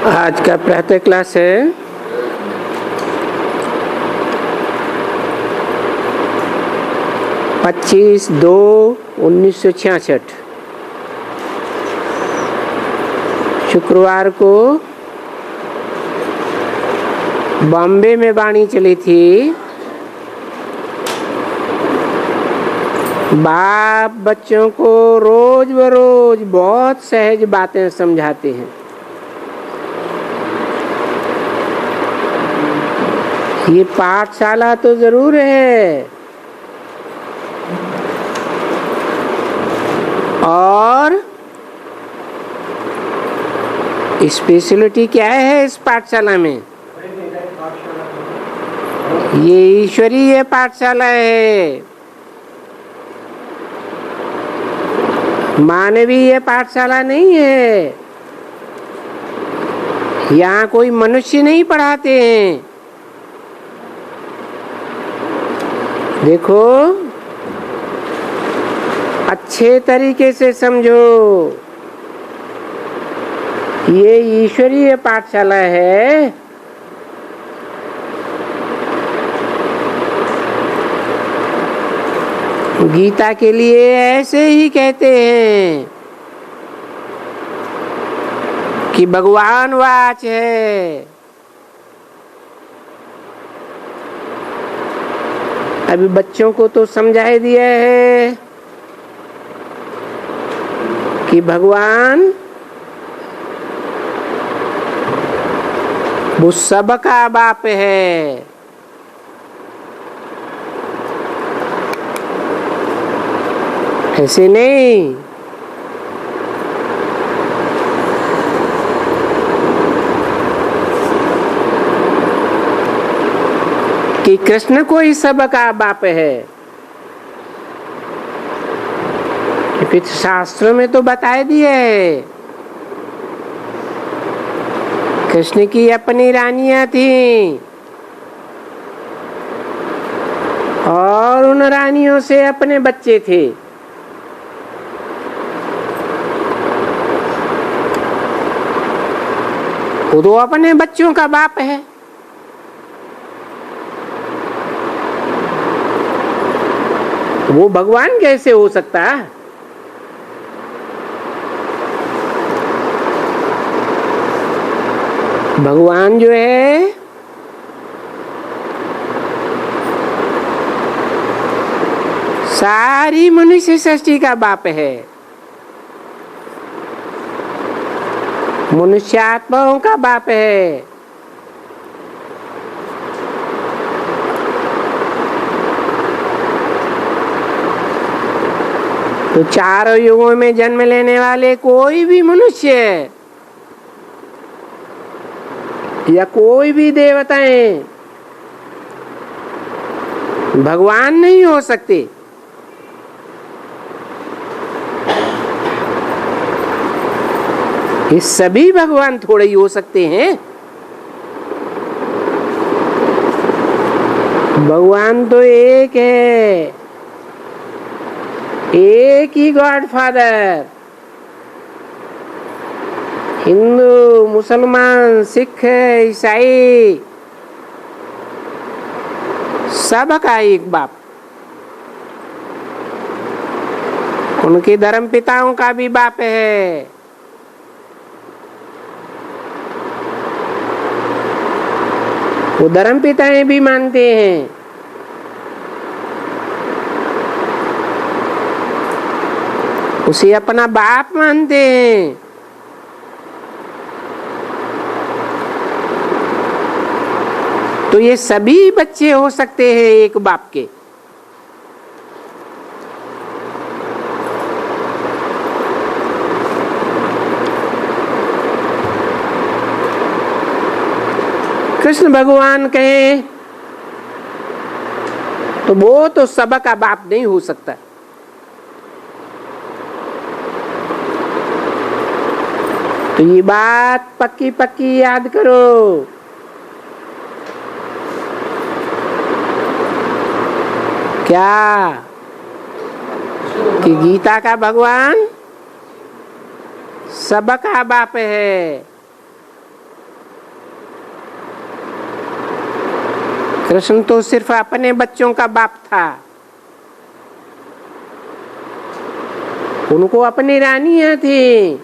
आज का प्रातः क्लास है 25/2/1966 शुक्रवार को बॉम्बे में वाणी चली थी। बाप बच्चों को रोज बरोज बहुत सहज बातें समझाते हैं। ये पाठशाला तो जरूर है और स्पेशलिटी क्या है इस पाठशाला में? ये ईश्वरीय पाठशाला है, मानवीय पाठशाला नहीं है। यहाँ कोई मनुष्य नहीं पढ़ाते हैं। देखो, अच्छे तरीके से समझो, ये ईश्वरीय पाठशाला है। गीता के लिए ऐसे ही कहते हैं कि भगवान वाच है। अभी बच्चों को तो समझा ही दिया है कि भगवान वो सबका बाप है। ऐसे नहीं, कि कृष्ण को ही सबका बाप है। फिर शास्त्रों में तो बताए दिए है, कृष्ण की अपनी रानियां थी और उन रानियों से अपने बच्चे थे। वो तो अपने बच्चों का बाप है। वो भगवान कैसे हो सकता है? भगवान जो है सारी मनुष्य सृष्टि का बाप है, मनुष्यात्माओं का बाप है। तो चारों युगों में जन्म लेने वाले कोई भी मनुष्य या कोई भी देवताएं भगवान नहीं हो सकते। ये सभी भगवान थोड़े ही हो सकते हैं। भगवान तो एक है, एक ही गॉड फादर। हिंदू, मुसलमान, सिख, ईसाई सबका एक बाप। उनके धर्म पिताओं का भी बाप है। वो धर्म पिताएं भी मानते हैं। उसे अपना बाप मानते हैं। तो ये सभी बच्चे हो सकते हैं एक बाप के। कृष्ण भगवान कहें तो वो तो सबका बाप नहीं हो सकता। तो ये बात पक्की पक्की याद करो। क्या कि गीता का भगवान सबका बाप है। कृष्ण तो सिर्फ अपने बच्चों का बाप था, उनको अपनी रानियां थी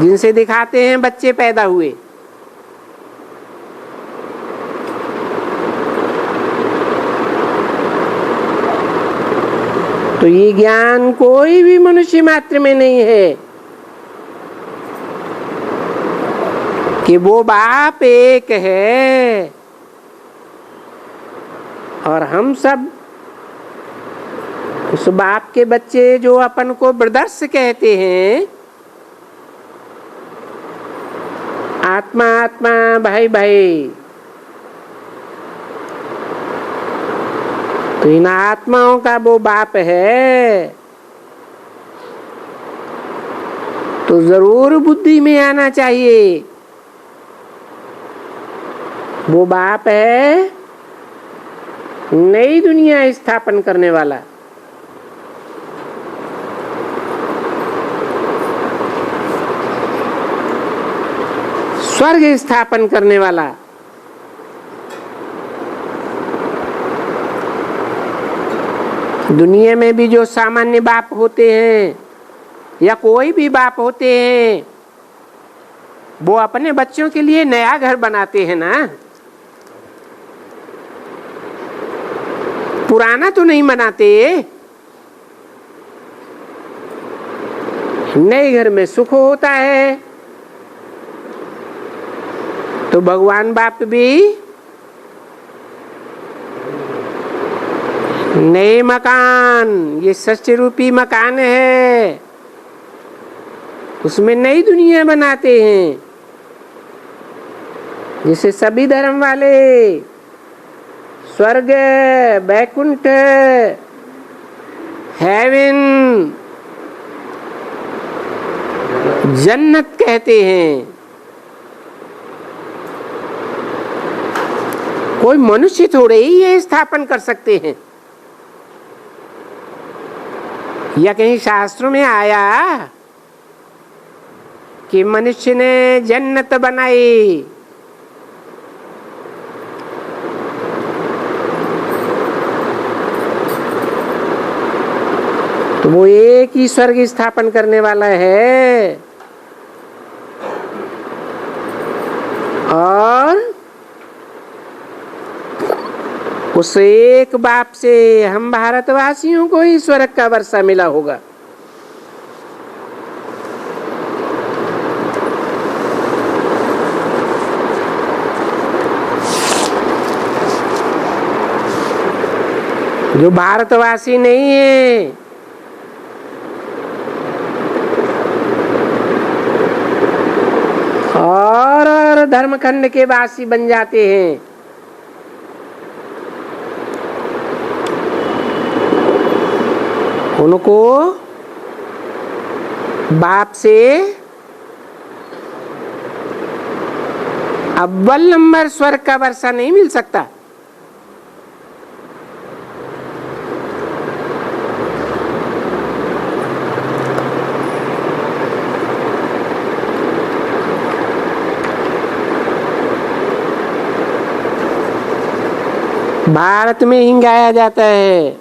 जिनसे दिखाते हैं बच्चे पैदा हुए। तो ये ज्ञान कोई भी मनुष्य मात्र में नहीं है कि वो बाप एक है और हम सब उस बाप के बच्चे जो अपन को ब्रदर्स कहते हैं, आत्मा आत्मा भाई भाई। तो इन आत्माओं का वो बाप है तो जरूर बुद्धि में आना चाहिए वो बाप है नई दुनिया स्थापन करने वाला। स्वर्ग स्थापन करने वाला। दुनिया में भी जो सामान्य बाप होते हैं या कोई भी बाप होते हैं, वो अपने बच्चों के लिए नया घर बनाते हैं ना, पुराना तो नहीं बनाते। नए घर में सुख होता है। तो भगवान बाप भी नए मकान, ये सृष्टि रूपी मकान है, उसमें नई दुनिया बनाते हैं। जिसे सभी धर्म वाले स्वर्ग, बैकुंठ, हेवन, जन्नत कहते हैं। कोई मनुष्य थोड़े ही ये स्थापन कर सकते हैं। या कहीं शास्त्रों में आया कि मनुष्य ने जन्नत बनाई? तो वो एक ही स्वर्ग स्थापन करने वाला है और उस एक बाप से हम भारतवासियों को ही स्वर्ग का वर्षा मिला होगा। जो भारतवासी नहीं है, और धर्मखंड के वासी बन जाते हैं, उनको बाप से अव्वल नंबर स्वर्ग का वर्षा नहीं मिल सकता। भारत में ही गाया जाता है,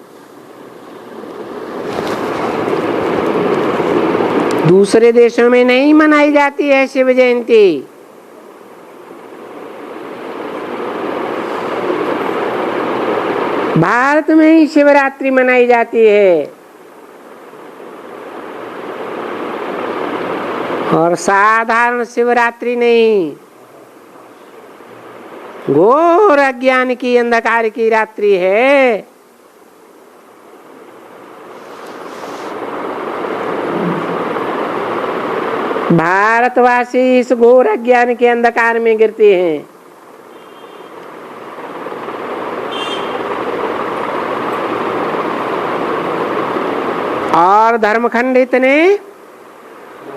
दूसरे देशों में नहीं मनाई जाती है शिव जयंती। भारत में ही शिवरात्रि मनाई जाती है और साधारण शिवरात्रि नहीं, घोर अज्ञान की अंधकार की रात्रि है। भारतवासी इस घोर अज्ञान के अंधकार में गिरते हैं। और धर्मखंड इतने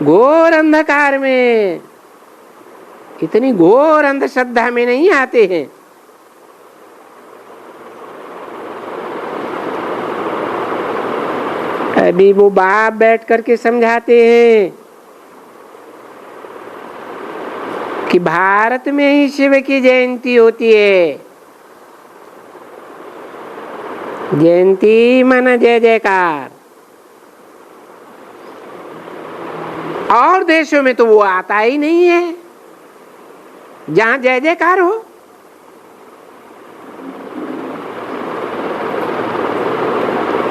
घोर अंधकार में, इतनी घोर अंधश्रद्धा में नहीं आते हैं। अभी वो बाप बैठ करके समझाते हैं कि भारत में ही शिव की जयंती होती है। जयंती मन जय जयकार। और देशों में तो वो आता ही नहीं है जहां जय जयकार हो।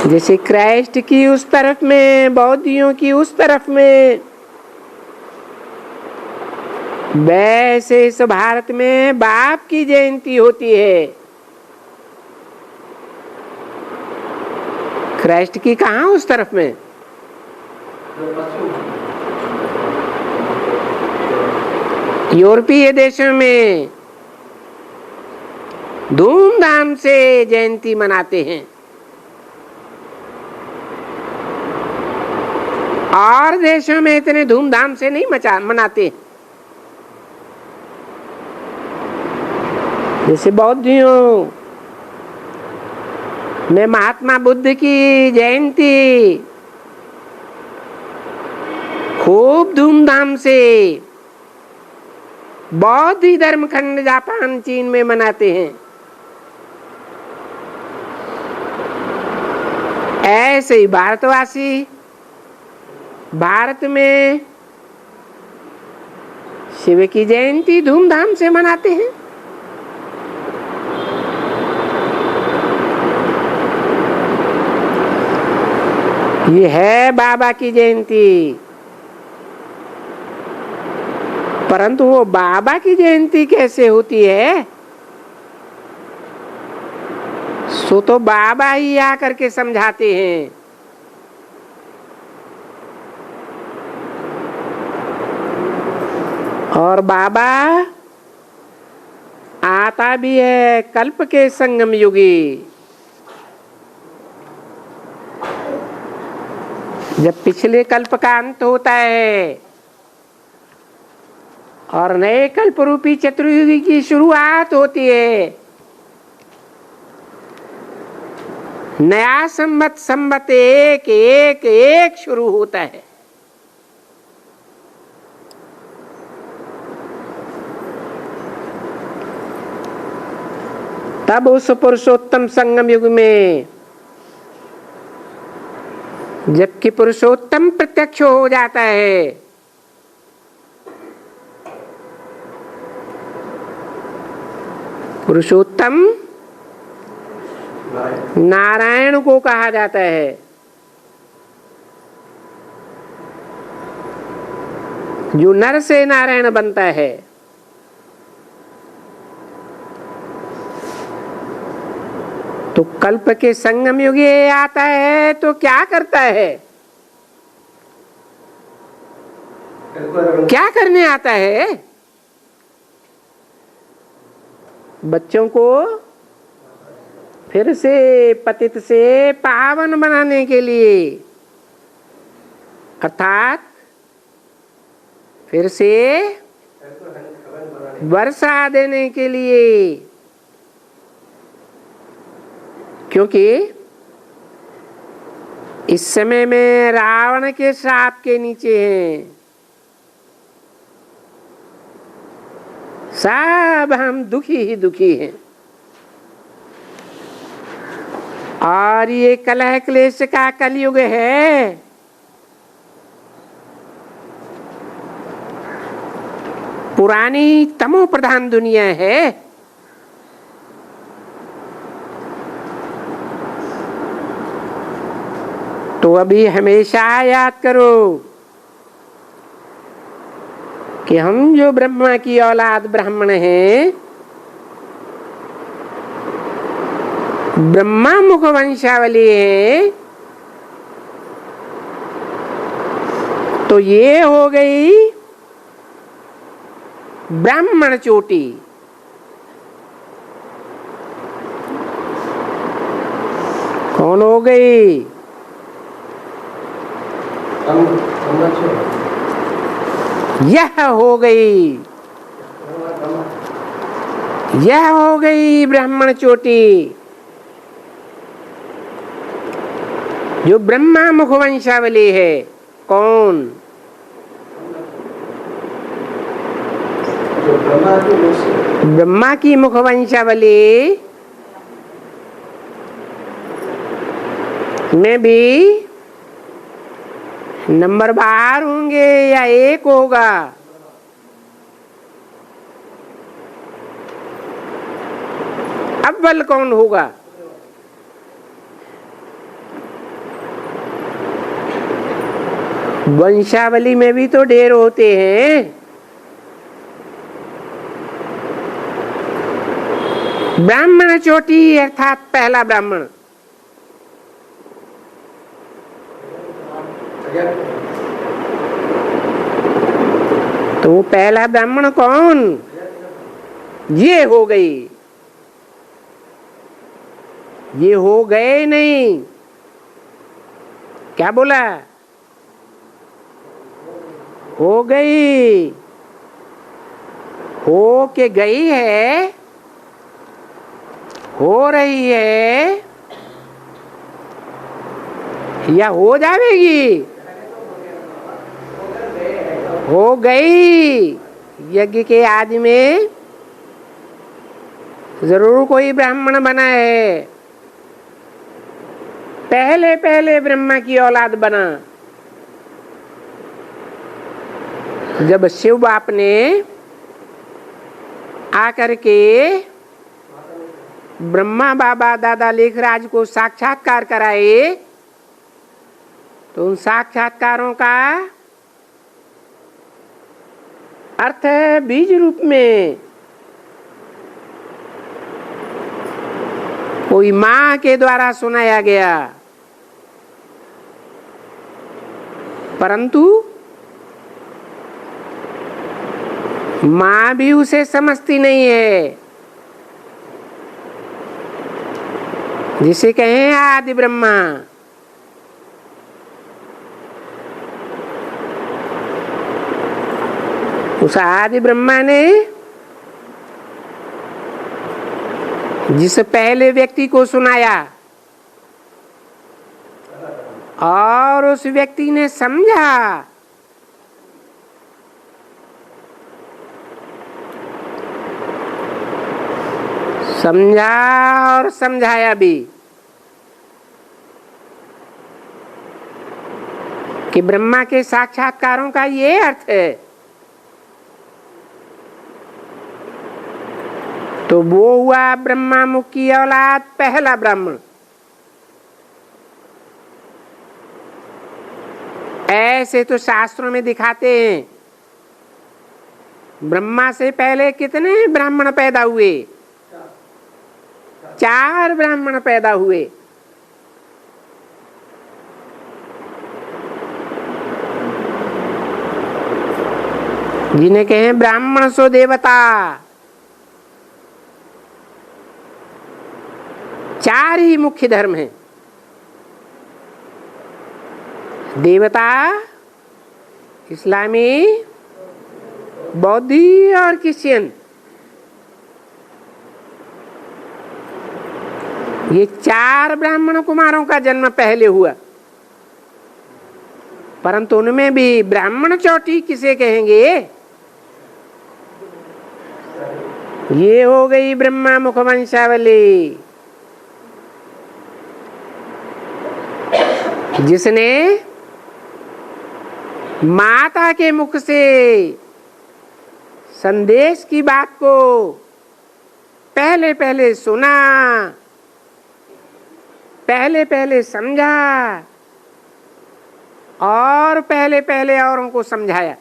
जैसे क्राइस्ट की उस तरफ में, बौद्धियों की उस तरफ में, वैसे इस भारत में बाप की जयंती होती है। क्राइस्ट की कहां उस तरफ में? यूरोपीय देशों में धूमधाम से जयंती मनाते हैं और देशों में इतने धूमधाम से नहीं मनाते। जैसे बौद्धियों में महात्मा बुद्ध की जयंती खूब धूमधाम से बौद्ध धर्म खंड जापान चीन में मनाते हैं। ऐसे ही भारतवासी भारत में शिव की जयंती धूमधाम से मनाते हैं। ये है बाबा की जयंती। परंतु वो बाबा की जयंती कैसे होती है, सो तो बाबा ही आकर के समझाते हैं। और बाबा आता भी है कल्प के संगम युगी, जब पिछले कल्प का अंत होता है और नए कल्प रूपी चतुर्युगी की शुरुआत होती है। नया संवत एक एक एक शुरू होता है। तब उस पुरुषोत्तम संगम युग में जबकि पुरुषोत्तम प्रत्यक्ष हो जाता है, पुरुषोत्तम नारायण को कहा जाता है। जो नर से नारायण बनता है। तो कल्प के संगम युग आता है तो क्या करता है, क्या करने आता है? बच्चों को फिर से पतित से पावन बनाने के लिए, अर्थात फिर से वर्षा देने के लिए। क्योंकि इस समय में रावण के श्राप के नीचे हैं, सब हम दुखी ही दुखी हैं। और ये कलह क्लेश का कलयुग है। पुरानी तमो प्रधान दुनिया है। तो अभी हमेशा याद करो कि हम जो ब्रह्मा की औलाद ब्राह्मण हैं, ब्रह्मा मुख वंशावली है, तो ये हो गई ब्राह्मण चोटी। कौन हो गई? यह हो गई, यह हो गई ब्राह्मण चोटी, जो ब्रह्मा मुख वंशावली है। कौन? ब्रह्मा की मुख वंशावली में भी नंबर बाहर होंगे या एक होगा? अव्वल कौन होगा? वंशावली में भी तो ढेर होते हैं। ब्राह्मण चोटी अर्थात पहला ब्राह्मण। तो वो पहला ब्राह्मण कौन? ये हो गई, ये हो गए नहीं। क्या बोला? हो गई। हो के गई है, हो रही है या हो जाएगी? हो गई। यज्ञ के आदि में जरूर कोई ब्राह्मण बना है। पहले पहले ब्रह्मा की औलाद बना। जब शिव बाप ने आकर के ब्रह्मा बाबा दादा लेखराज को साक्षात्कार कराए, तो उन साक्षात्कारों का अर्थ है बीज रूप में कोई मां के द्वारा सुनाया गया, परंतु मां भी उसे समझती नहीं है। जिसे कहें आदि ब्रह्मा। उस आदि ब्रह्मा ने जिस पहले व्यक्ति को सुनाया और उस व्यक्ति ने समझा, समझा और समझाया भी कि ब्रह्मा के साक्षात्कारों का ये अर्थ है, तो वो हुआ ब्रह्मा मुख की औलाद पहला ब्राह्मण। ऐसे तो शास्त्रों में दिखाते हैं। ब्रह्मा से पहले कितने ब्राह्मण पैदा हुए? 4 ब्राह्मण पैदा हुए। जिन्हें कहें ब्राह्मण सो देवता। 4 ही मुख्य धर्म हैं। देवता, इस्लामी, बौद्धी और क्रिश्चियन। ये 4 ब्राह्मण कुमारों का जन्म पहले हुआ, परंतु उनमें भी ब्राह्मण चोटी किसे कहेंगे? ये हो गई ब्रह्मा मुख वंशावली, जिसने माता के मुख से संदेश की बात को पहले पहले सुना, पहले पहले समझा और पहले पहले औरों को समझाया।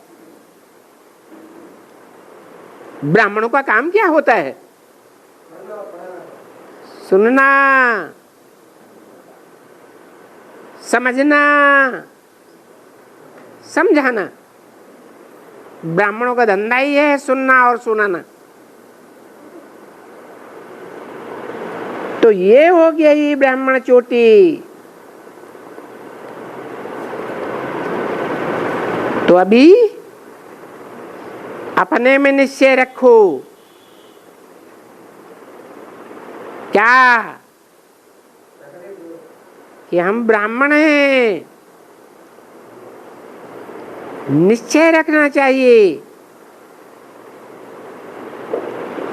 ब्राह्मणों का काम क्या होता है? सुनना, समझना, समझाना। ब्राह्मणों का धंधा ही है सुनना और सुनाना। तो ये हो गया ये ब्राह्मण चोटी। तो अभी अपने में निश्चय रखो, क्या कि हम ब्राह्मण हैं। निश्चय रखना चाहिए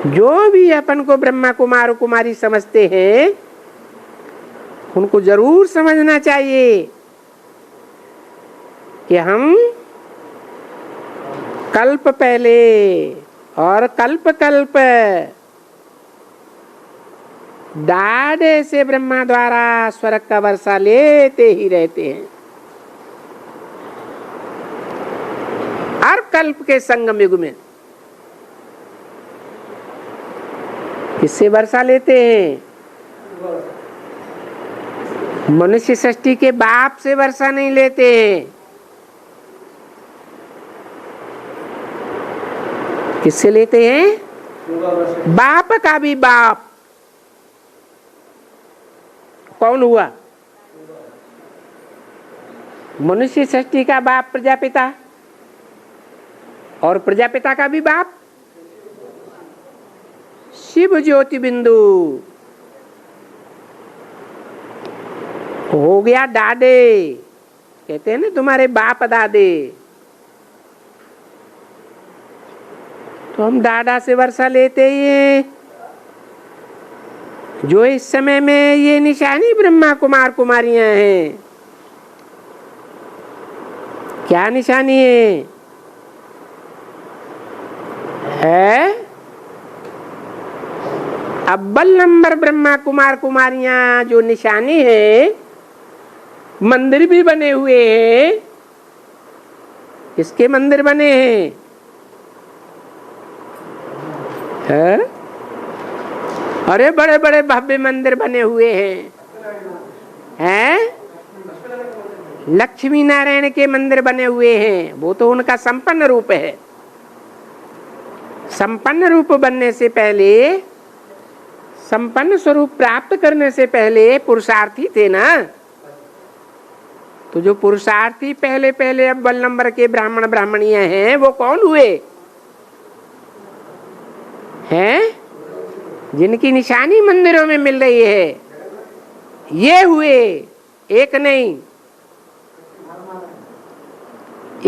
जो भी अपन को ब्रह्मा कुमार कुमारी समझते हैं उनको जरूर समझना चाहिए कि हम कल्प पहले और कल्प कल्प दाढ़े से ब्रह्मा द्वारा स्वर्ग का वर्षा लेते ही रहते हैं। हर कल्प के संगम युग में किससे वर्षा लेते हैं? मनुष्य सृष्टि के बाप से वर्षा नहीं लेते हैं। किससे लेते हैं? बाप का भी बाप कौन हुआ? मनुष्य सृष्टि का बाप प्रजापिता, और प्रजापिता का भी बाप शिव ज्योति बिंदु। हो गया दादे, कहते हैं ना तुम्हारे बाप दादे। तो हम दादा से वर्षा लेते ही हैं। जो इस समय में ये निशानी ब्रह्मा कुमार कुमारियां हैं, क्या निशानी है? अव्वल नंबर ब्रह्मा कुमार कुमारियां जो निशानी है, मंदिर भी बने हुए हैं। किसके मंदिर बने हैं? है? अरे बड़े बड़े भव्य मंदिर बने हुए हैं। लक्ष्मी नारायण के मंदिर बने हुए हैं। वो तो उनका संपन्न रूप है। संपन्न रूप बनने से पहले, संपन्न स्वरूप प्राप्त करने से पहले पुरुषार्थी थे ना। तो जो पुरुषार्थी पहले पहले अव्वल नंबर के ब्राह्मण ब्राह्मणियां हैं, वो कौन हुए हैं? जिनकी निशानी मंदिरों में मिल रही है, ये हुए। एक नहीं,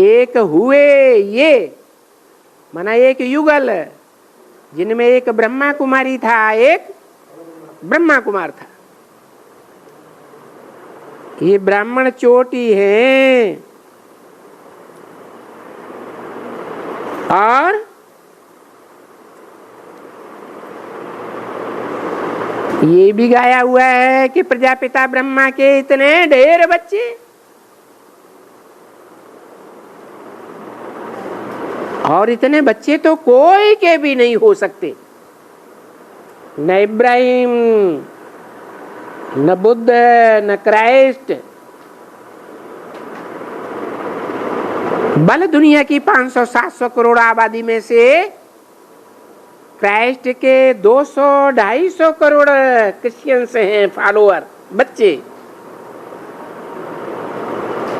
एक हुए ये, माना एक युगल, जिनमें एक ब्रह्मा कुमारी था, एक ब्रह्मा कुमार था। ये ब्राह्मण चोटी है। और ये भी गाया हुआ है कि प्रजापिता ब्रह्मा के इतने ढेर बच्चे, और इतने बच्चे तो कोई के भी नहीं हो सकते। न इब्राहिम, न बुद्ध, न क्राइस्ट। बल दुनिया की 500-700 करोड़ आबादी में से क्राइस्ट के 200-250 करोड़ क्रिश्चियंस हैं, फॉलोअर, बच्चे।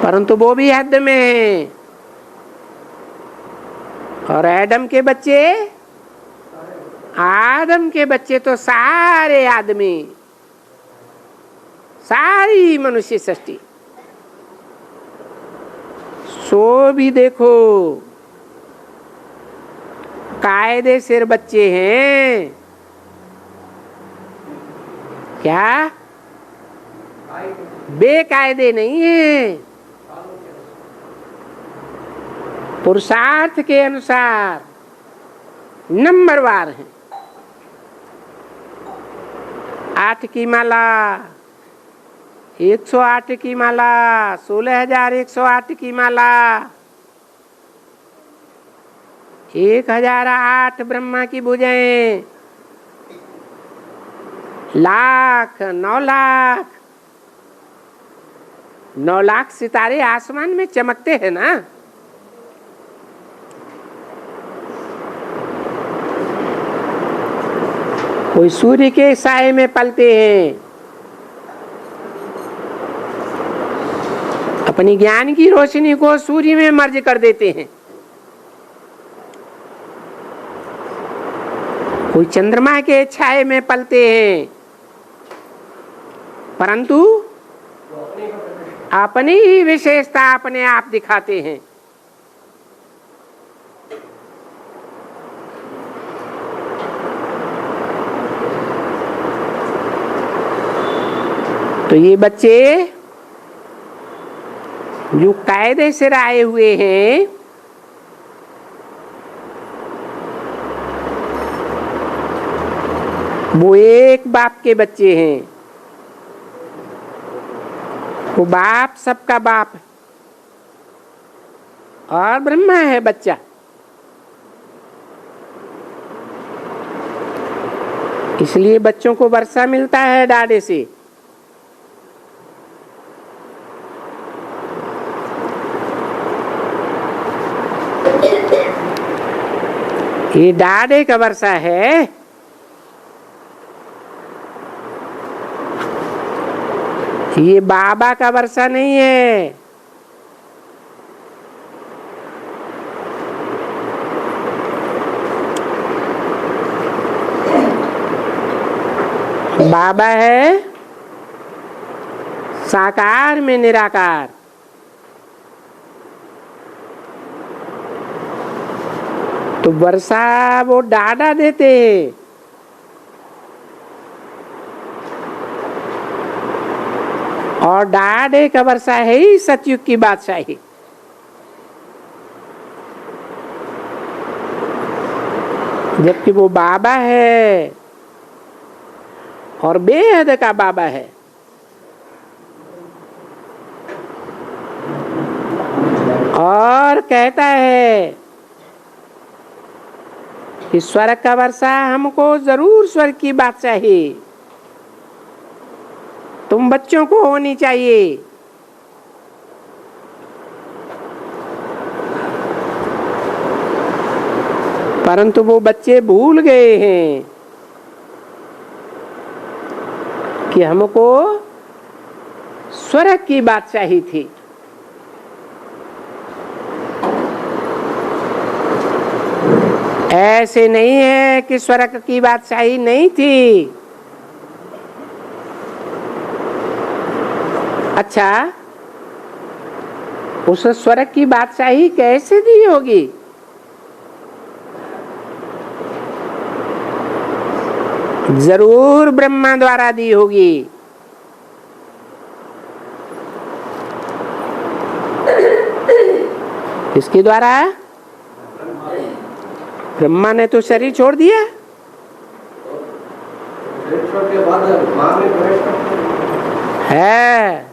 परंतु वो भी हद में हैं। और आदम के बच्चे, आदम के बच्चे तो सारे आदमी, सारी मनुष्य सृष्टि। सो भी देखो, कायदे सिर बच्चे हैं। क्या? बेकायदे नहीं है। पुरुषार्थ के अनुसार नंबरवार है। 8 की माला, 108 की माला, 16,108 की माला, 1008 ब्रह्मा की भुजाएं, लाख, 9 लाख, 9 लाख सितारे आसमान में चमकते हैं ना। कोई सूर्य के साए में पलते हैं। अपनी ज्ञान की रोशनी को सूर्य में मर्ज कर देते हैं। कोई चंद्रमा के छाए में पलते हैं, परंतु अपनी ही विशेषता अपने आप दिखाते हैं। तो ये बच्चे जो कायदे से आए हुए हैं, वो एक बाप के बच्चे हैं। वो बाप सबका बाप है और ब्रह्मा है बच्चा। इसलिए बच्चों को वर्षा मिलता है डाढ़े से। ये डाढ़े का वर्षा है। ये बाबा का वर्षा नहीं है। बाबा है साकार में निराकार। तो वर्षा वो डाढ़ा देते हैं। और डाढ़े का वर्षा है ही सतयुग की बादशाही। जबकि वो बाबा है और बेहद का बाबा है। और कहता है कि स्वर्ग का वर्षा हमको जरूर स्वर्ग की बात चाहिए, तुम बच्चों को होनी चाहिए। परंतु वो बच्चे भूल गए हैं कि हमको स्वर्ग की बात चाहिए थी। ऐसे नहीं है कि स्वर्ग की बात चाहिए नहीं थी। अच्छा, उस स्वर्ग की बादशाही कैसे दी होगी? जरूर ब्रह्मा द्वारा दी होगी। किसके द्वारा? ब्रह्मा ने तो शरीर छोड़ दिया। है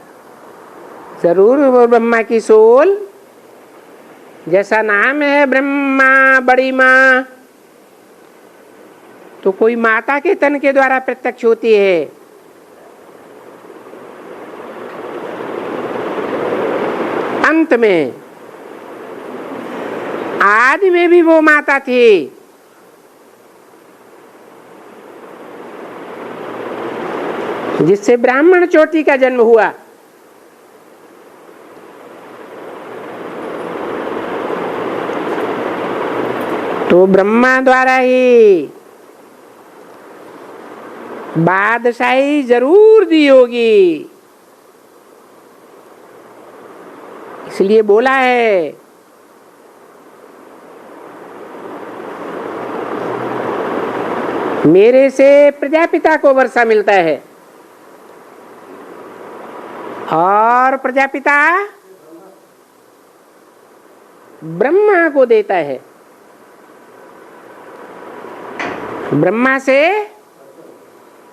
जरूर वो ब्रह्मा की सोल, जैसा नाम है ब्रह्मा बड़ी माँ, तो कोई माता के तन के द्वारा प्रत्यक्ष होती है। अंत में आदि में भी वो माता थी। जिससे ब्राह्मण चोटी का जन्म हुआ। तो ब्रह्मा द्वारा ही बादशाही जरूर दी होगी। इसलिए बोला है मेरे से प्रजापिता को वर्षा मिलता है और प्रजापिता ब्रह्मा को देता है। ब्रह्मा से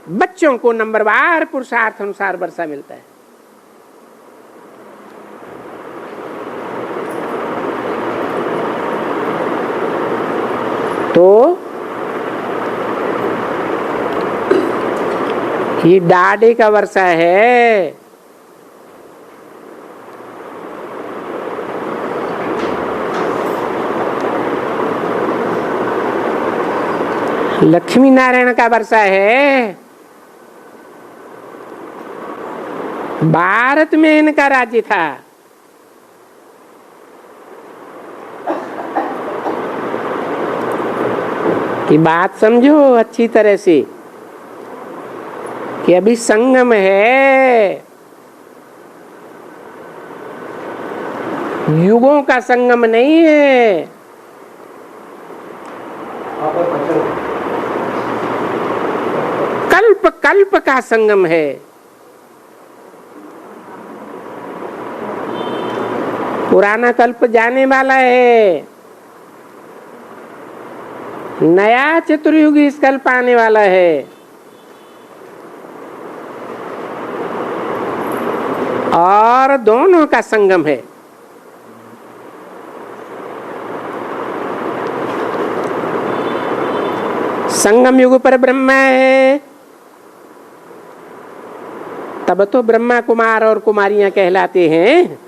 बच्चों को नंबरवार पुरुषार्थ अनुसार वर्षा मिलता है। तो ये डाढ़े का वर्षा है। लक्ष्मी नारायण का वर्षा है। भारत में इनका राज्य था। कि बात समझो अच्छी तरह से कि अभी संगम है, युगों का संगम नहीं है। कल्प कल्प का संगम है। पुराना कल्प जाने वाला है, नया चतुर्युग इस कल्प आने वाला है। और दोनों का संगम है। संगम युग पर ब्रह्मा है, तब तो ब्रह्मा कुमार और कुमारियां कहलाते हैं।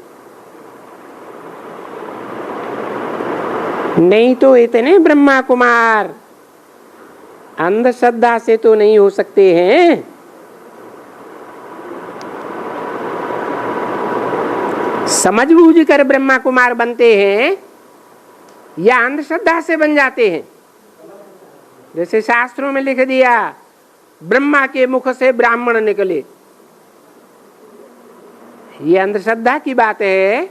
नहीं तो इतने ब्रह्मा कुमार अंधश्रद्धा से तो नहीं हो सकते हैं। समझ बूझ कर ब्रह्मा कुमार बनते हैं या अंधश्रद्धा से बन जाते हैं। जैसे शास्त्रों में लिख दिया, ब्रह्मा के मुख से ब्राह्मण निकले, ये अंधश्रद्धा की बात है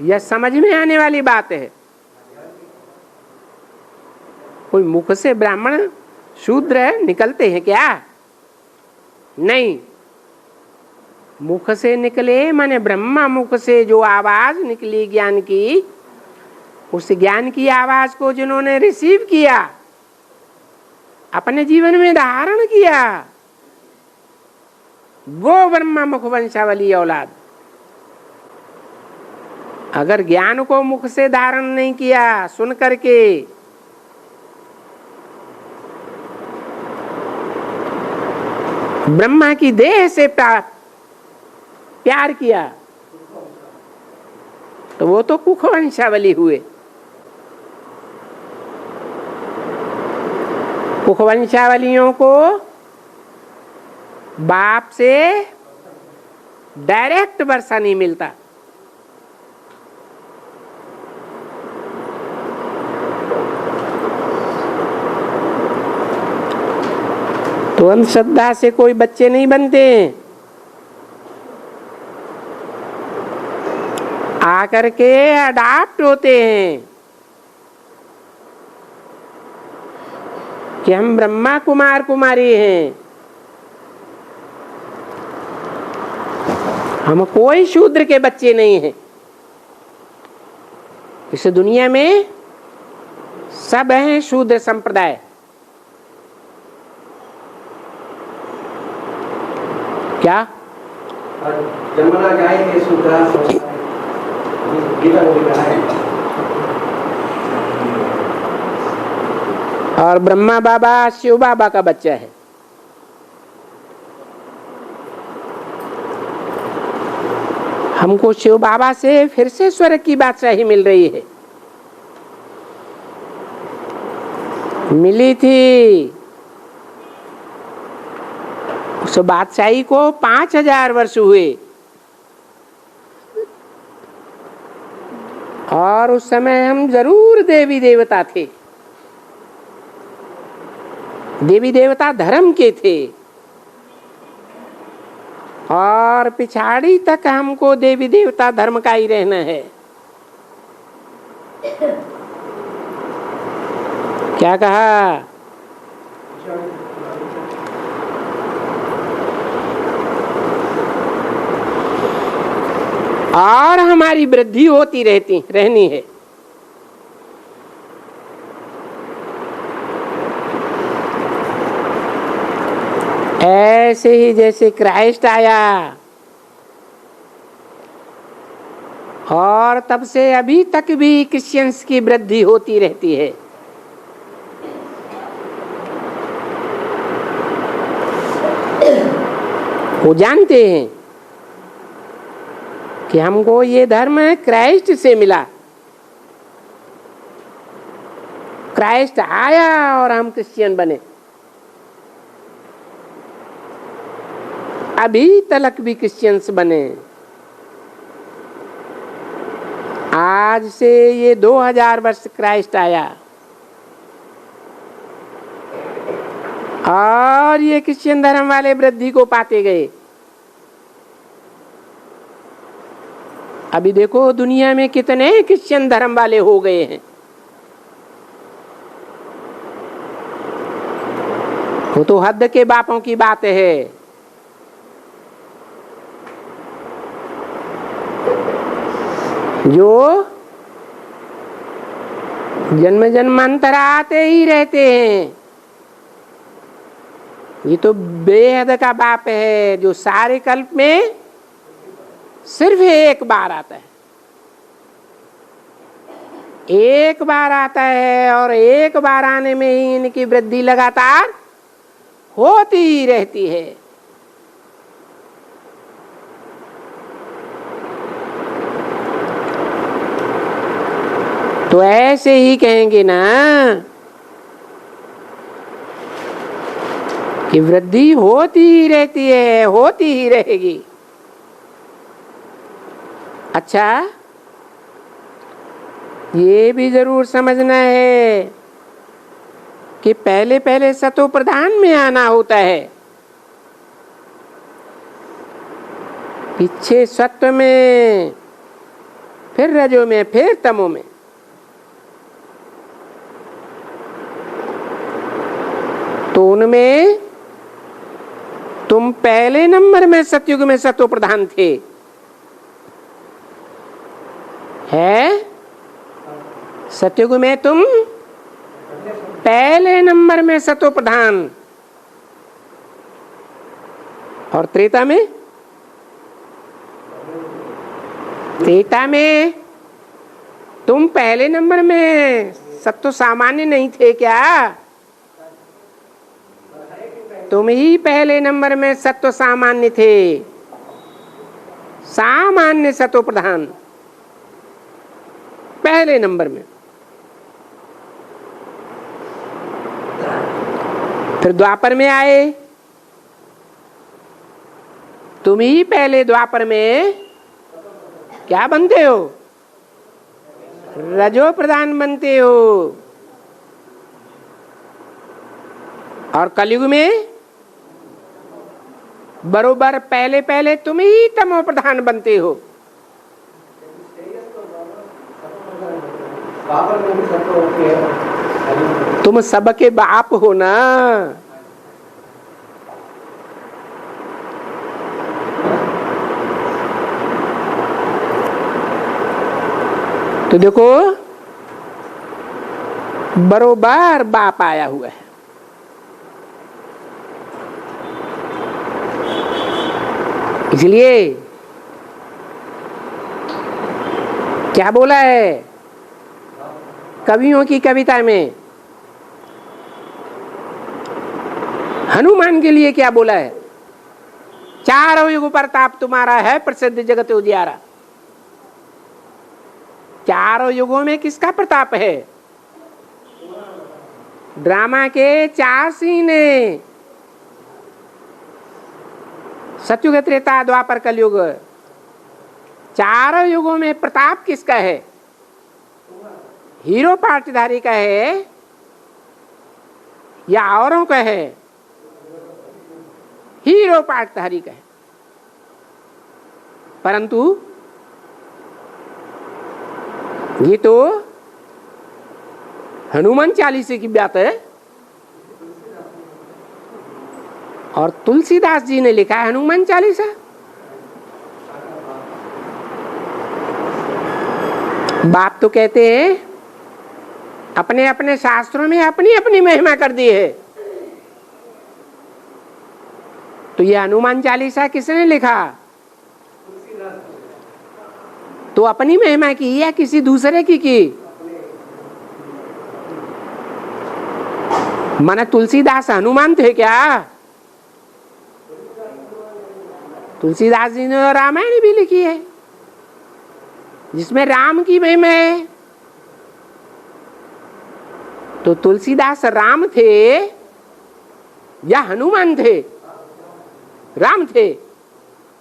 या समझ में आने वाली बात है? कोई मुख से ब्राह्मण शूद्र निकलते हैं क्या? नहीं, मुख से निकले माने ब्रह्मा मुख से जो आवाज निकली ज्ञान की, उस ज्ञान की आवाज को जिन्होंने रिसीव किया, अपने जीवन में धारण किया, वो ब्रह्मा मुख वंशावली औलाद। अगर ज्ञान को मुख से धारण नहीं किया, सुन करके, ब्रह्मा की देह से प्यार किया, तो वो तो कुख वंशावली हुए। कुख वंशावलियों को बाप से डायरेक्ट वर्षा नहीं मिलता। तो अंधश्रद्धा से कोई बच्चे नहीं बनते हैं। आकर के अडाप्ट होते हैं कि हम ब्रह्मा कुमार कुमारी हैं, हम कोई शूद्र के बच्चे नहीं हैं। इस दुनिया में सब हैं शूद्र संप्रदाय। क्या जमुना गाय के शूद्र और ब्रह्मा बाबा शिव बाबा का बच्चा है। हमको शिव बाबा से फिर से स्वर्ग की बादशाही मिल रही है। मिली थी उस बादशाही को 5000 वर्ष हुए, और उस समय हम जरूर देवी देवता थे, देवी देवता धर्म के थे, और पिछाड़ी तक हमको देवी देवता धर्म का ही रहना है। क्या कहा? और हमारी वृद्धि होती रहनी है। ऐसे ही जैसे क्राइस्ट आया और तब से अभी तक भी क्रिश्चियंस की वृद्धि होती रहती है। वो जानते हैं कि हमको ये धर्म क्राइस्ट से मिला, क्राइस्ट आया और हम क्रिश्चियन बने। अभी तक भी क्रिश्चियंस बने। आज से ये 2000 वर्ष क्राइस्ट आया और ये क्रिश्चियन धर्म वाले वृद्धि को पाते गए। अभी देखो दुनिया में कितने क्रिश्चियन धर्म वाले हो गए हैं। वो तो हद के बापों की बात है। जो जन्म जन्मांतर आते ही रहते हैं। ये तो बेहद का बाप है जो सारे कल्प में सिर्फ एक बार आता है, एक बार आता है, और एक बार आने में ही इनकी वृद्धि लगातार होती ही रहती है। तो ऐसे ही कहेंगे ना कि वृद्धि होती ही रहती है, होती ही रहेगी। अच्छा, ये भी जरूर समझना है कि पहले पहले सतो प्रधान में आना होता है, पीछे सत्व में, फिर रजो में, फिर तमो में। तो उनमें तुम पहले नंबर में सतयुग में सतो प्रधान थे, है? सतयुग में तुम पहले नंबर में सतो प्रधान, और त्रेता में, त्रेता में तुम पहले नंबर में सत्व सामान्य नहीं थे क्या? तुम ही पहले नंबर में सत्व सामान्य थे, सामान्य सतो प्रधान पहले नंबर में। फिर द्वापर में आए, तुम ही पहले द्वापर में क्या बनते हो? रजो प्रधान बनते हो। और कलयुग में बरोबर पहले पहले तुम ही तमो प्रधान बनते हो। तुम सबके बाप हो ना। तो देखो बरोबर बाप आया हुआ है। इसलिए क्या बोला है कवियों की कविता में? हनुमान के लिए क्या बोला है? चारों युग प्रताप तुम्हारा है प्रसिद्ध जगत उजियारा। चारों युगों में किसका प्रताप है? ड्रामा के 4 सीन है, सतयुग त्रेता द्वापर कलयुग। चारों युगों में प्रताप किसका है? हीरो पार्टधारी का है या औरों का है? हीरो पार्टधारी का है। परंतु ये तो हनुमान चालीसे की बात है, और तुलसीदास जी ने लिखा है हनुमान चालीसा। बाप तो कहते हैं अपने अपने शास्त्रों में अपनी अपनी महिमा कर दी है। तो ये हनुमान चालीसा किसने लिखा? तो अपनी महिमा की या किसी दूसरे की? माना तुलसीदास हनुमान थे क्या? तुलसीदास जी ने रामायण भी लिखी है जिसमें राम की महिमा है। तो तुलसीदास राम थे या हनुमान थे? राम थे।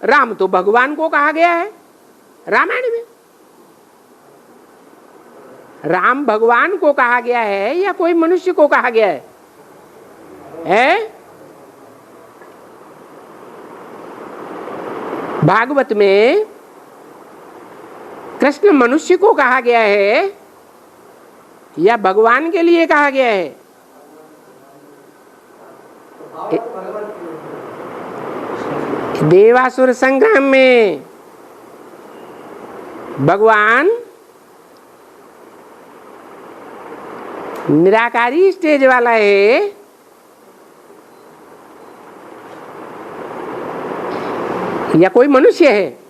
राम तो भगवान को कहा गया है रामायण में। राम भगवान को कहा गया है या कोई मनुष्य को कहा गया है? भागवत में कृष्ण मनुष्य को कहा गया है या भगवान के लिए कहा गया है? देवासुर संग्राम में भगवान निराकारी स्टेज वाला है या कोई मनुष्य है,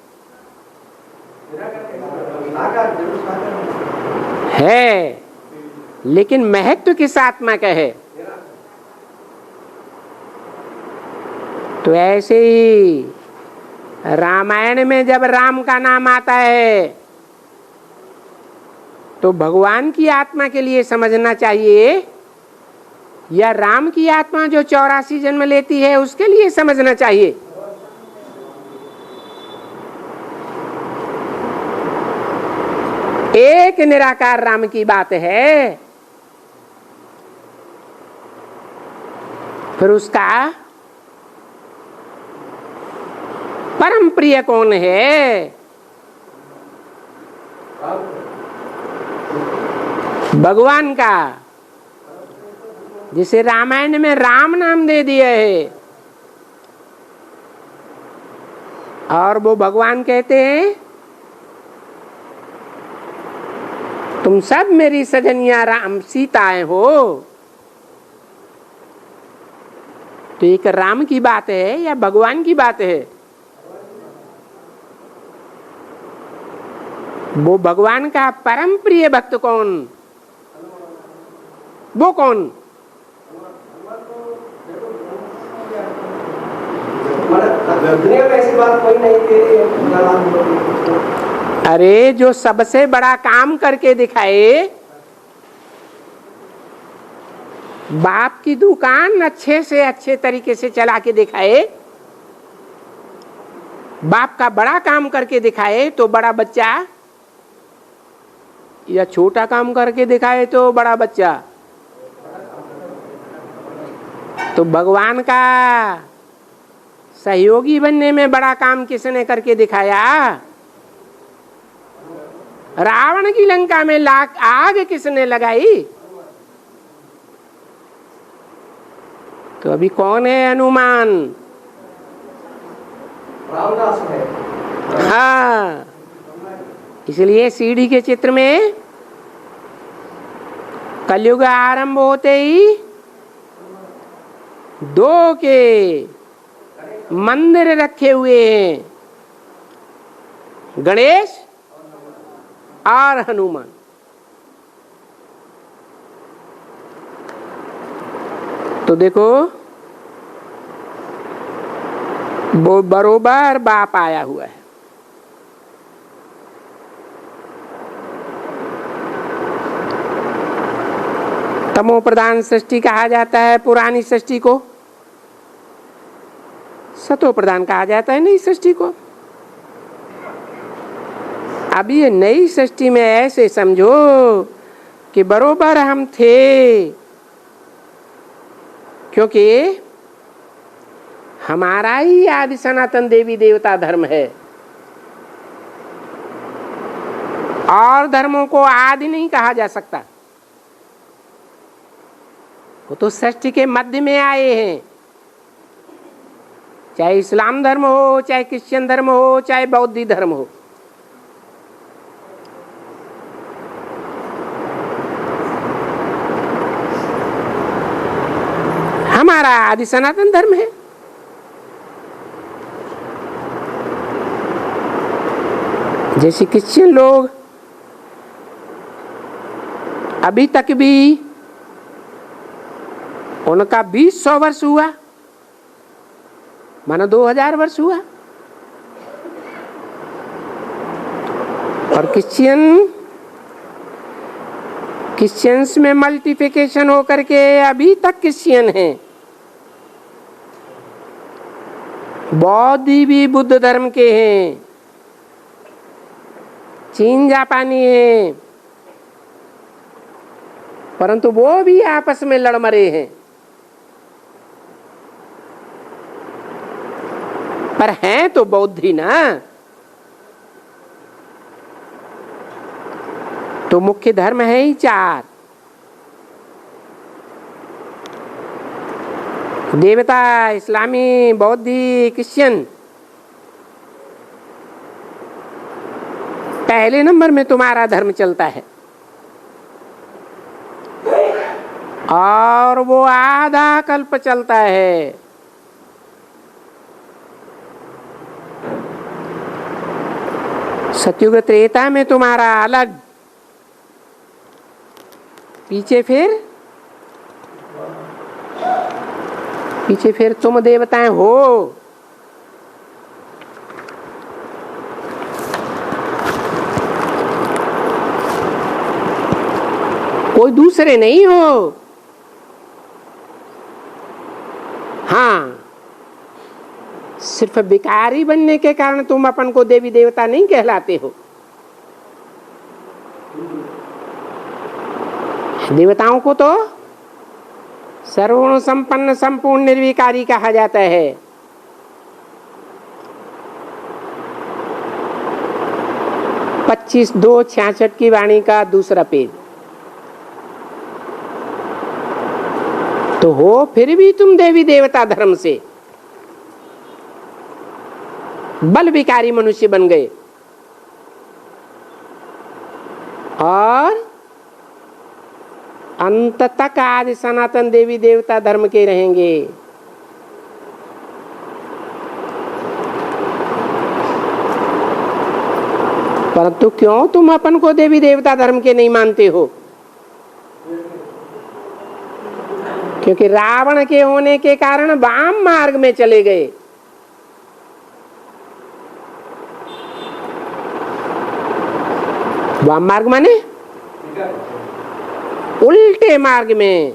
लेकिन महत्व किस आत्मा का है? तो ऐसे ही रामायण में जब राम का नाम आता है तो भगवान की आत्मा के लिए समझना चाहिए या राम की आत्मा जो 84 जन्म लेती है उसके लिए समझना चाहिए? एक निराकार राम की बात है, फिर उसका परम प्रिय कौन है? भगवान का, जिसे रामायण में राम नाम दे दिया है। और वो भगवान कहते हैं तुम सब मेरी सजनिया राम सीताएं हो। तो एक राम की बात है या भगवान की बात है? वो भगवान का परम प्रिय भक्त कौन? वो कौन? दुनिया में ऐसी बात कोई नहीं थी। अरे जो सबसे बड़ा काम करके दिखाए, बाप की दुकान अच्छे से अच्छे तरीके से चला के दिखाए, बाप का बड़ा काम करके दिखाए तो बड़ा बच्चा, या छोटा काम करके दिखाए तो बड़ा बच्चा। तो भगवान का सहयोगी बनने में बड़ा काम किसने करके दिखाया? रावण की लंका में आग किसने लगाई? तो अभी कौन है हनुमान? रामदास है। हाँ, इसलिए सीढ़ी के चित्र में कलयुग आरंभ होते ही दो के मंदिर रखे हुए हैं, गणेश और हनुमान। तो देखो वो बरोबर बाप आया हुआ है। तमो प्रधान सृष्टि कहा जाता है पुरानी सृष्टि को, सतो प्रधान कहा जाता है नई सृष्टि को। अब ये नई सृष्टि में ऐसे समझो कि बरोबर हम थे, क्योंकि हमारा ही आदि सनातन देवी देवता धर्म है। और धर्मों को आदि नहीं कहा जा सकता, वो तो सृष्टि के मध्य में आए हैं। चाहे इस्लाम धर्म हो, चाहे क्रिश्चियन धर्म हो, चाहे बौद्ध धर्म हो। हमारा आदि सनातन धर्म है। जैसे क्रिश्चियन लोग अभी तक भी उनका 2000 वर्ष हुआ, मानो 2000 वर्ष हुआ। और क्रिश्चियंस में मल्टीप्लिकेशन होकर के अभी तक क्रिश्चियन हैं। बौद्ध भी बुद्ध धर्म के हैं, चीन जापानी हैं, परंतु वो भी आपस में लड़ मरे हैं। पर हैं तो बौद्ध ही ना। तो मुख्य धर्म है ही 4, देवता, इस्लामी, बौद्धी, क्रिश्चियन। पहले नंबर में तुम्हारा धर्म चलता है, और वो आधा कल्प चलता है। सतयुग त्रेता में तुम्हारा अलग, पीछे फिर तुम देवताएं हो। कोई दूसरे नहीं हो। हाँ, सिर्फ भिखारी बनने के कारण तुम अपन को देवी देवता नहीं कहलाते हो। देवताओं को तो सर्वगुण संपन्न संपूर्ण निर्विकारी कहा जाता है। पच्चीस 2:66 की वाणी का दूसरा पेज। तो हो फिर भी तुम देवी देवता धर्म से बल विकारी मनुष्य बन गए, और अंत तक आदि सनातन देवी देवता धर्म के रहेंगे। परंतु क्यों तुम अपन को देवी देवता धर्म के नहीं मानते हो? क्योंकि रावण के होने के कारण वाम मार्ग में चले गए। वाम मार्ग माने उल्टे मार्ग में।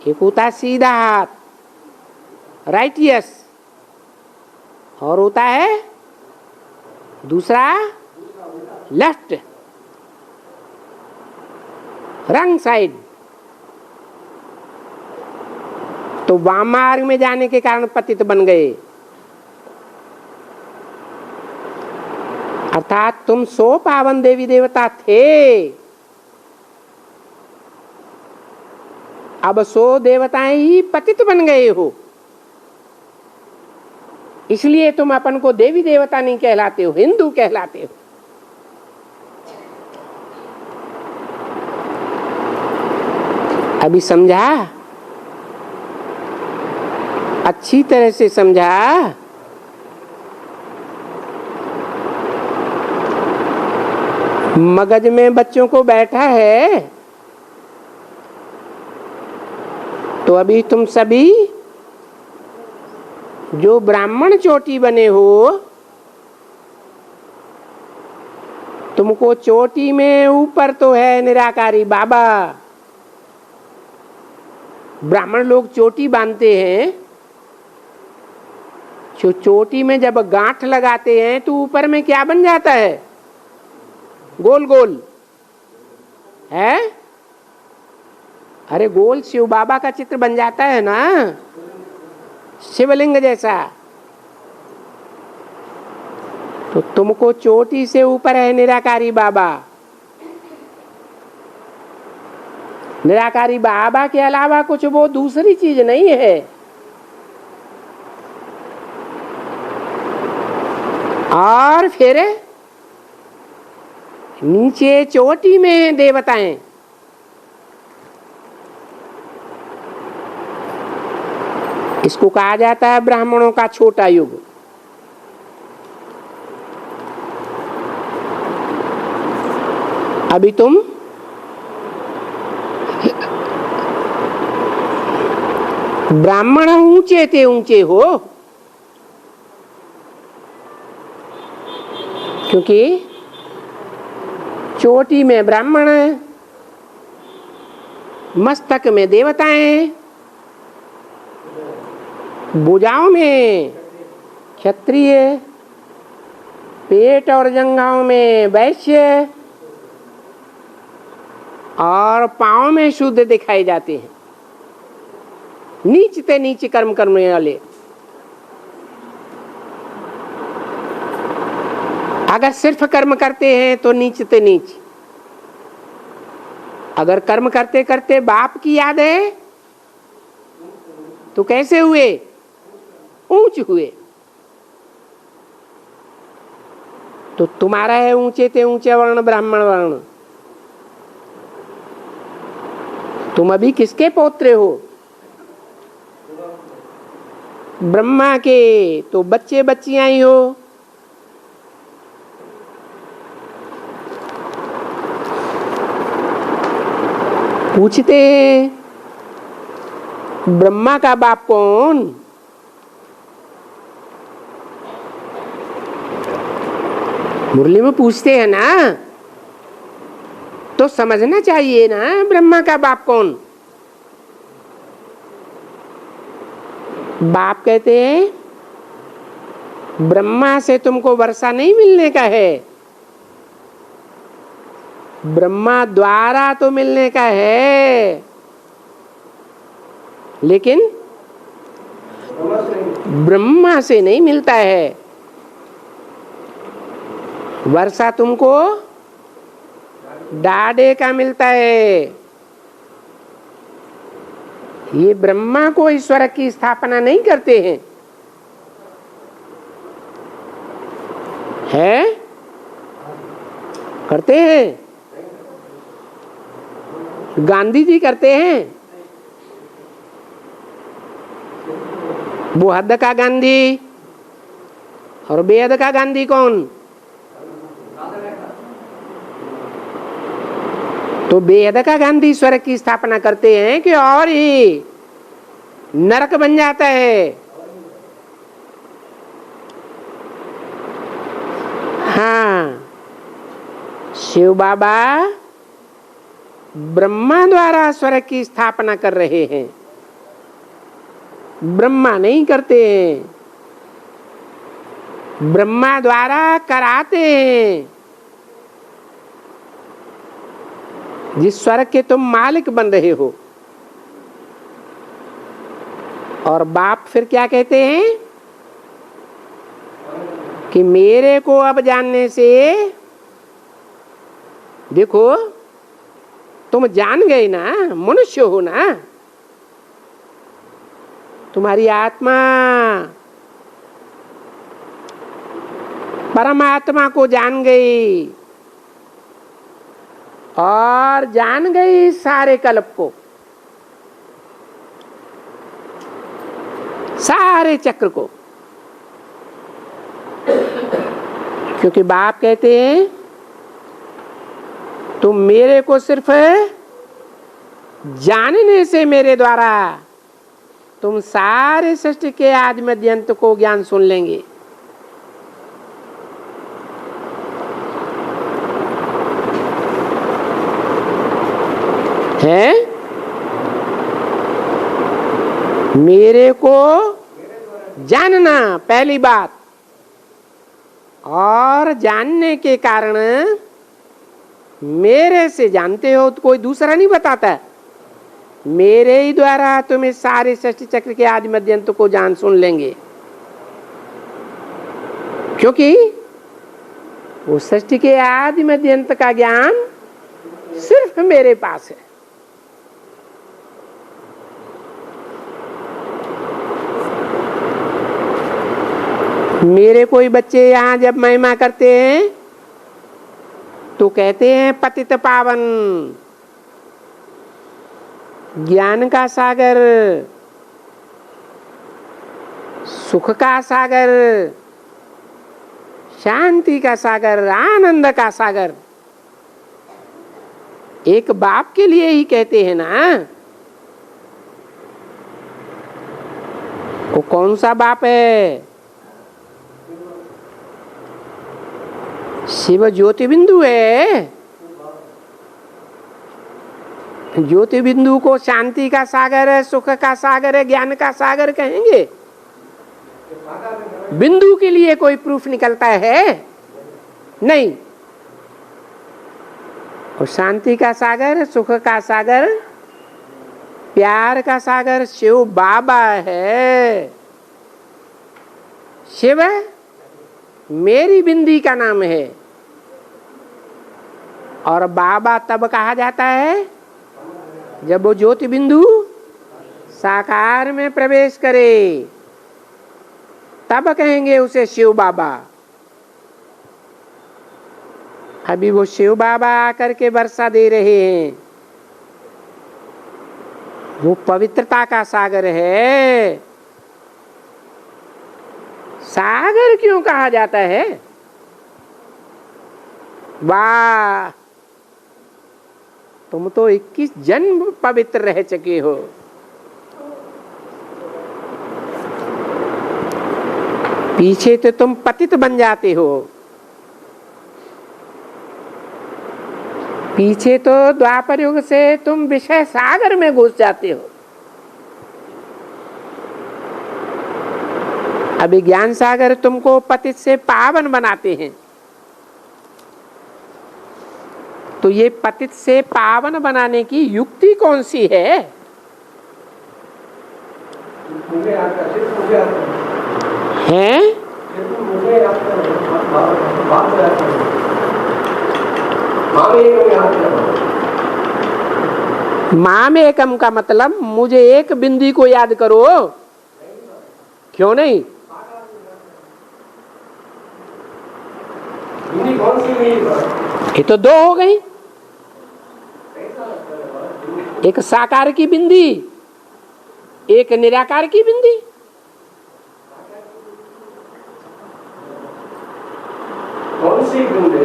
एक होता है सीधा हाथ, राइटियस, और होता है दूसरा लेफ्ट, रंग साइड। तो वाम मार्ग में जाने के कारण पतित बन गए। अर्थात तुम 100 पावन देवी देवता थे, अब 100 देवताएं ही पतित बन गए हो। इसलिए तुम अपन को देवी देवता नहीं कहलाते हो, हिंदू कहलाते हो। अभी समझा? अच्छी तरह से समझा? मगज में बच्चों को बैठा है। तो अभी तुम सभी जो ब्राह्मण चोटी बने हो, तुमको चोटी में ऊपर तो है निराकारी बाबा। ब्राह्मण लोग चोटी बांधते हैं, जो चोटी में जब गांठ लगाते हैं तो ऊपर में क्या बन जाता है? गोल गोल है। अरे गोल शिव बाबा का चित्र बन जाता है ना, शिवलिंग जैसा। तो तुमको चोटी से ऊपर है निराकारी बाबा। निराकारी बाबा के अलावा कुछ वो दूसरी चीज नहीं है। और फिर नीचे चोटी में देवताएं। इसको कहा जाता है ब्राह्मणों का छोटा युग। अभी तुम ब्राह्मण ऊंचे थे, ऊंचे हो, क्योंकि चोटी में ब्राह्मण, मस्तक में देवताएं, भुजाओं में क्षत्रिय, पेट और जंघाओं में वैश्य, और पांव में शुद्ध दिखाई जाते हैं। नीच ते नीच कर्म करने वाले। अगर सिर्फ कर्म करते हैं तो नीच ते नीच। अगर कर्म करते करते बाप की याद है तो कैसे हुए? ऊंच हुए। तो तुम्हारा है ऊंचे ते ऊंचे वर्ण ब्राह्मण वर्ण। तुम अभी किसके पौत्र हो? ब्रह्मा के। तो बच्चे बच्चियां ही हो। पूछते हैं ब्रह्मा का बाप कौन? मुरली में पूछते हैं ना, तो समझना चाहिए ना ब्रह्मा का बाप कौन। बाप कहते हैं ब्रह्मा से तुमको वर्षा नहीं मिलने का है, ब्रह्मा द्वारा तो मिलने का है, लेकिन ब्रह्मा से नहीं मिलता है। वर्षा तुमको डाडे का मिलता है। ये ब्रह्मा को ईश्वर की स्थापना नहीं करते हैं, है? करते हैं? गांधी जी करते हैं? वो हद का गांधी और बेहद का गांधी कौन? तो बेहद का गांधी ईश्वर की स्थापना करते हैं कि और ही नरक बन जाता है। हाँ, शिव बाबा ब्रह्मा द्वारा ईश्वर की स्थापना कर रहे हैं, ब्रह्मा नहीं करते हैं। ब्रह्मा द्वारा कराते हैं। जिस स्वर्ग के तुम मालिक बन रहे हो। और बाप फिर क्या कहते हैं कि मेरे को अब जानने से, देखो तुम जान गए ना, मनुष्य हो ना, तुम्हारी आत्मा परमात्मा को जान गई और जान गई सारे कल्प को, सारे चक्र को। क्योंकि बाप कहते हैं तुम मेरे को सिर्फ जानने से, मेरे द्वारा तुम सारे सृष्टि के आदि मध्य अंत को ज्ञान सुन लेंगे। है? मेरे को जानना पहली बात, और जानने के कारण मेरे से जानते हो तो कोई दूसरा नहीं बताता, मेरे ही द्वारा तुम्हें सारे सृष्टि चक्र के आदि मध्य अंत को जान सुन लेंगे। क्योंकि वो सृष्टि के आदि मध्य अंत का ज्ञान सिर्फ मेरे पास है। मेरे कोई बच्चे यहाँ जब महिमा करते हैं तो कहते हैं पतित पावन, ज्ञान का सागर, सुख का सागर, शांति का सागर, आनंद का सागर। एक बाप के लिए ही कहते हैं ना। वो कौन सा बाप है? शिव ज्योति बिंदु है। ज्योति बिंदु को शांति का सागर है, सुख का सागर है, ज्ञान का सागर कहेंगे। बिंदु के लिए कोई प्रूफ निकलता है? नहीं। और शांति का सागर, सुख का सागर, प्यार का सागर शिव बाबा है। शिव मेरी बिंदी का नाम है। और बाबा तब कहा जाता है जब वो ज्योति बिंदु साकार में प्रवेश करे, तब कहेंगे उसे शिव बाबा। अभी वो शिव बाबा आकर के वर्षा दे रहे हैं। वो पवित्रता का सागर है। सागर क्यों कहा जाता है? वाह, तुम तो 21 जन्म पवित्र रह चुके हो। पीछे तो तुम पतित बन जाते हो। पीछे तो द्वापर युग से तुम विषय सागर में घुस जाते हो। अभी ज्ञान सागर तुमको पतित से पावन बनाते हैं। तो ये पतित से पावन बनाने की युक्ति कौन सी है? हैं? माम एकम का मतलब मुझे एक बिंदी को याद करो। क्यों नहीं? ये तो दो हो गई, एक साकार की बिंदी, एक निराकार की बिंदी। कौन सी बिंदी?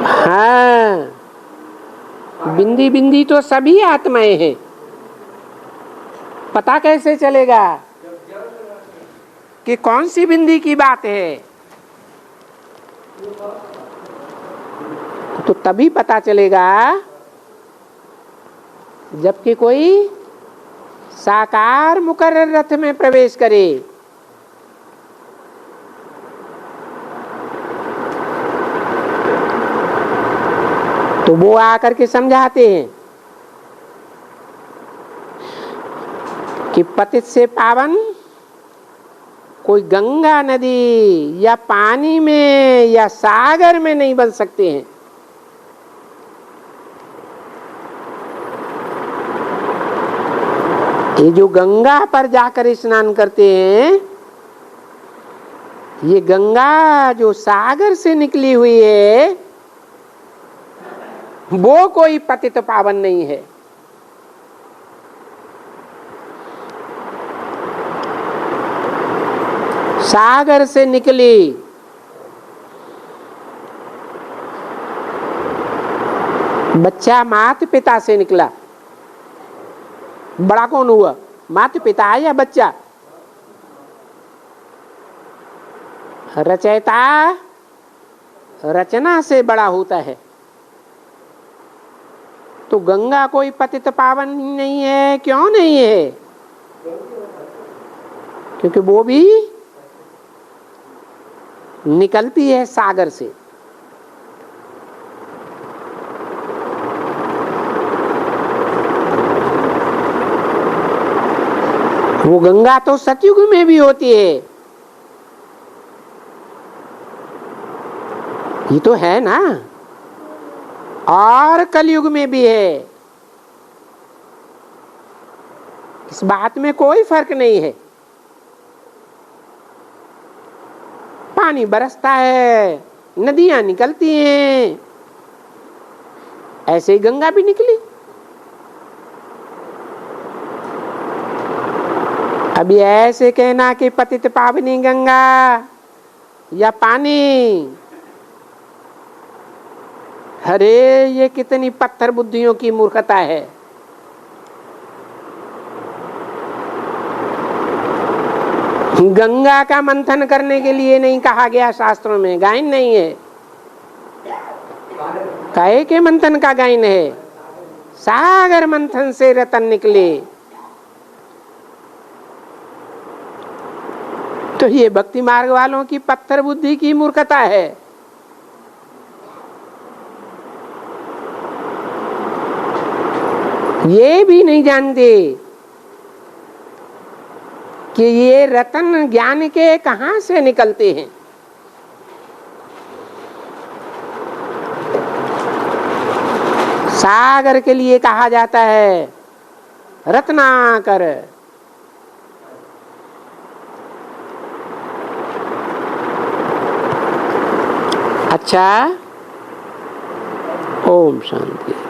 हाँ, बिंदी बिंदी तो सभी आत्माएं हैं। पता कैसे चलेगा कि कौन सी बिंदी की बात है? तो तभी पता चलेगा जबकि कोई साकार मुकर्रर रथ में प्रवेश करे। तो वो आकर के समझाते हैं कि पतित से पावन कोई गंगा नदी या पानी में या सागर में नहीं बन सकते हैं। ये जो गंगा पर जाकर स्नान करते हैं, ये गंगा जो सागर से निकली हुई है, वो कोई पतित पावन नहीं है। सागर से निकली बच्चा माता पिता से निकला। बड़ा कौन हुआ, माता पिता या बच्चा? रचयिता रचना से बड़ा होता है। तो गंगा कोई पतित पावन नहीं है। क्यों नहीं है? क्योंकि वो भी निकलती है सागर से। वो गंगा तो सतयुग में भी होती है। ये तो है ना, और कलयुग में भी है। इस बात में कोई फर्क नहीं है। पानी बरसता है, नदियां निकलती हैं, ऐसे ही गंगा भी निकली। अभी ऐसे कहना कि पतित पावनी गंगा या पानी, अरे ये कितनी पत्थर बुद्धियों की मूर्खता है। गंगा का मंथन करने के लिए नहीं कहा गया शास्त्रों में, गायन नहीं है। काहे के मंथन का गायन है? सागर मंथन से रतन निकले। तो ये भक्ति मार्ग वालों की पत्थर बुद्धि की मूर्खता है। ये भी नहीं जानते कि ये रतन ज्ञान के कहां से निकलते हैं। सागर के लिए कहा जाता है रत्नाकर। अच्छा, ओम शांति।